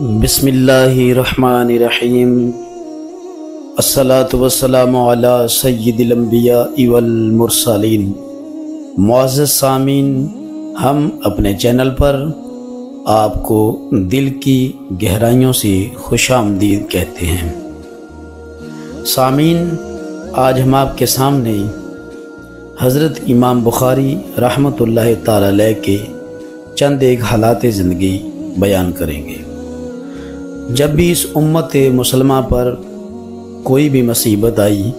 بسم اللہ الرحمن الرحیم الصلاۃ والسلام علی سید الانبیاء والمرسلین۔ معزز سامعین، ہم اپنے چینل پر آپ کو دل کی گہرائیوں سے خوش آمدید کہتے ہیں۔ سامعین، آج ہم آپ کے سامنے حضرت امام بخاری رحمۃ اللہ تعالی علیہ کے چند ایک حالات زندگی بیان کریں گے۔ جب بھی اس امت مسلمہ پر کوئی بھی مصیبت آئی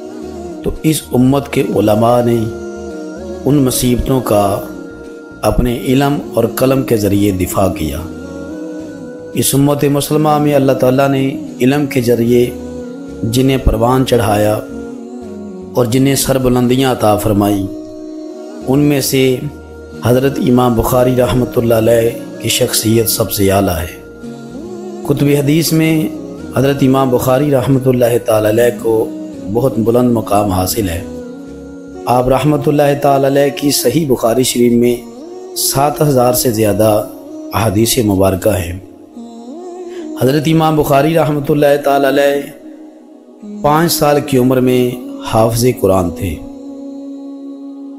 تو اس امت کے علماء نے ان مصیبتوں کا اپنے علم اور قلم کے ذریعے دفاع کیا۔ اس امت مسلمہ میں اللہ تعالیٰ نے علم کے ذریعے جنہیں پروان چڑھایا اور جنہیں سربلندیاں عطا فرمائی، ان میں سے حضرت امام بخاری رحمۃ اللہ علیہ کی شخصیت سب سے اعلیٰ ہے۔ کتب حدیث میں حضرت امام بخاری رحمۃ اللہ تعالی علیہ کو بہت بلند مقام حاصل ہے۔ آپ رحمۃ اللہ تعالی علیہ کی صحیح بخاری شریف میں 7000 سے زیادہ احادیث مبارکہ ہیں۔ حضرت امام بخاری رحمۃ اللہ تعالی علیہ 5 سال کی عمر میں حافظ قرآن تھے۔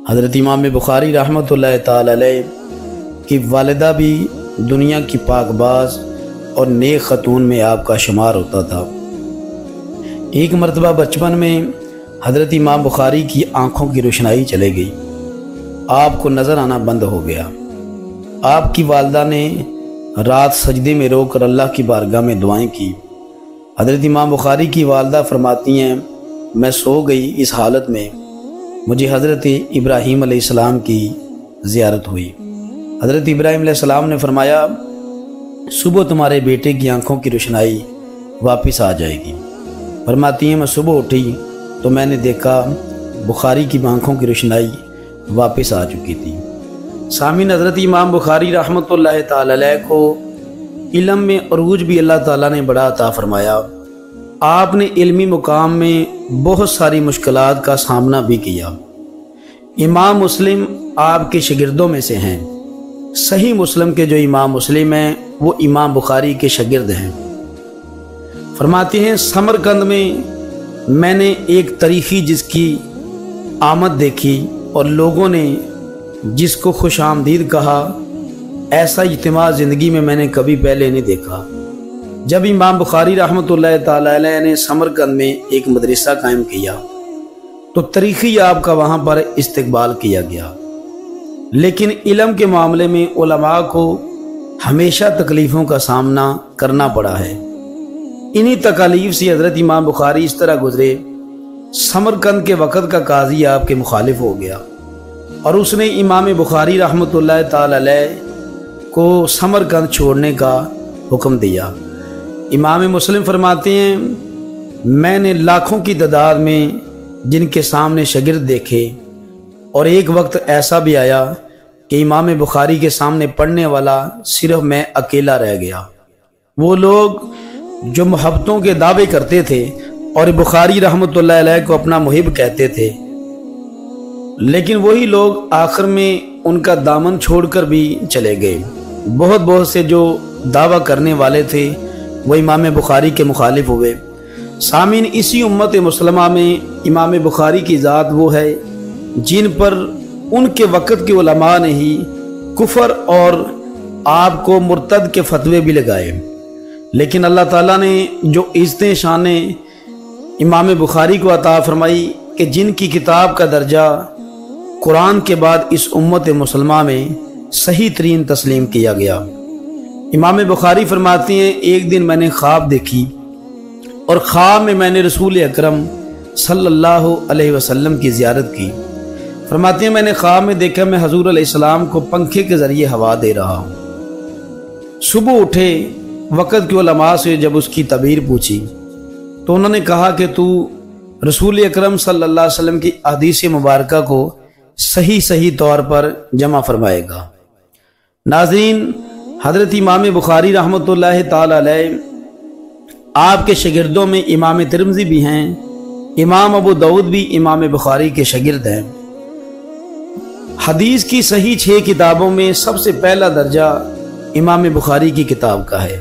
حضرت امام بخاری رحمۃ اللہ تعالی علیہ کی والدہ بھی دنیا کی پاک باز اور نیک خاتون میں آپ کا شمار ہوتا تھا۔ ایک مرتبہ بچپن میں حضرت امام بخاری کی آنکھوں کی روشنائی چلے گئی، آپ کو نظر آنا بند ہو گیا۔ آپ کی والدہ نے رات سجدے میں رو کر اللہ کی بارگاہ میں دعائیں کی۔ حضرت امام بخاری کی والدہ فرماتی ہیں، میں سو گئی، اس حالت میں مجھے حضرت ابراہیم علیہ السلام کی زیارت ہوئی۔ حضرت ابراہیم علیہ السلام نے فرمایا، صبح تمہارے بیٹے کی آنکھوں کی روشنائی واپس آ جائے گی۔ فرماتی ہیں، میں صبح اٹھی تو میں نے دیکھا بخاری کی آنکھوں کی روشنائی واپس آ چکی تھی۔ سامعین، حضرت امام بخاری رحمۃ اللہ تعالی علیہ کو علم میں عروج بھی اللہ تعالیٰ نے بڑا عطا فرمایا۔ آپ نے علمی مقام میں بہت ساری مشکلات کا سامنا بھی کیا۔ امام مسلم آپ کے شاگردوں میں سے ہیں۔ صحیح مسلم کے جو امام مسلم ہیں وہ امام بخاری کے شاگرد ہیں۔ فرماتے ہیں، سمرقند میں نے ایک تاریخی جس کی آمد دیکھی اور لوگوں نے جس کو خوش آمدید کہا، ایسا اجتماع زندگی میں نے کبھی پہلے نہیں دیکھا۔ جب امام بخاری رحمۃ اللہ تعالی علیہ نے سمرقند میں ایک مدرسہ قائم کیا تو تاریخی آپ کا وہاں پر استقبال کیا گیا، لیکن علم کے معاملے میں علماء کو ہمیشہ تکلیفوں کا سامنا کرنا پڑا ہے۔ انہی تکالیف سے حضرت امام بخاری اس طرح گزرے، سمرقند کے وقت کا قاضی آپ کے مخالف ہو گیا اور اس نے امام بخاری رحمۃ اللہ تعالی علیہ کو سمرقند چھوڑنے کا حکم دیا۔ امام مسلم فرماتے ہیں، میں نے لاکھوں کی تعداد میں جن کے سامنے شاگرد دیکھے اور ایک وقت ایسا بھی آیا کہ امام بخاری کے سامنے پڑھنے والا صرف میں اکیلا رہ گیا۔ وہ لوگ جو محبتوں کے دعوے کرتے تھے اور بخاری رحمۃ اللہ علیہ کو اپنا محب کہتے تھے، لیکن وہی لوگ آخر میں ان کا دامن چھوڑ کر بھی چلے گئے۔ بہت سے جو دعویٰ کرنے والے تھے وہ امام بخاری کے مخالف ہوئے۔ سامعین، اسی امت مسلمہ میں امام بخاری کی ذات وہ ہے جن پر ان کے وقت کے علماء نے ہی کفر اور آپ کو مرتد کے فتوے بھی لگائے، لیکن اللہ تعالیٰ نے جو عزتیں شانیں امام بخاری کو عطا فرمائی کہ جن کی کتاب کا درجہ قرآن کے بعد اس امت مسلمہ میں صحیح ترین تسلیم کیا گیا۔ امام بخاری فرماتے ہیں، ایک دن میں نے خواب دیکھی اور خواب میں نے رسول اکرم صلی اللہ علیہ وسلم کی زیارت کی۔ فرماتے ہیں، میں نے خواب میں دیکھا میں حضور علیہ السلام کو پنکھے کے ذریعے ہوا دے رہا ہوں۔ صبح اٹھے وقت کے علماء سے جب اس کی تعبیر پوچھی تو انہوں نے کہا کہ تو رسول اکرم صلی اللہ علیہ وسلم کی احادیث مبارکہ کو صحیح طور پر جمع فرمائے گا۔ ناظرین، حضرت امام بخاری رحمۃ اللہ تعالی علیہ آپ کے شاگردوں میں امام ترمذی بھی ہیں، امام ابو داؤد بھی امام بخاری کے شاگرد ہیں۔ حدیث کی صحیح 6 کتابوں میں سب سے پہلا درجہ امام بخاری کی کتاب کا ہے۔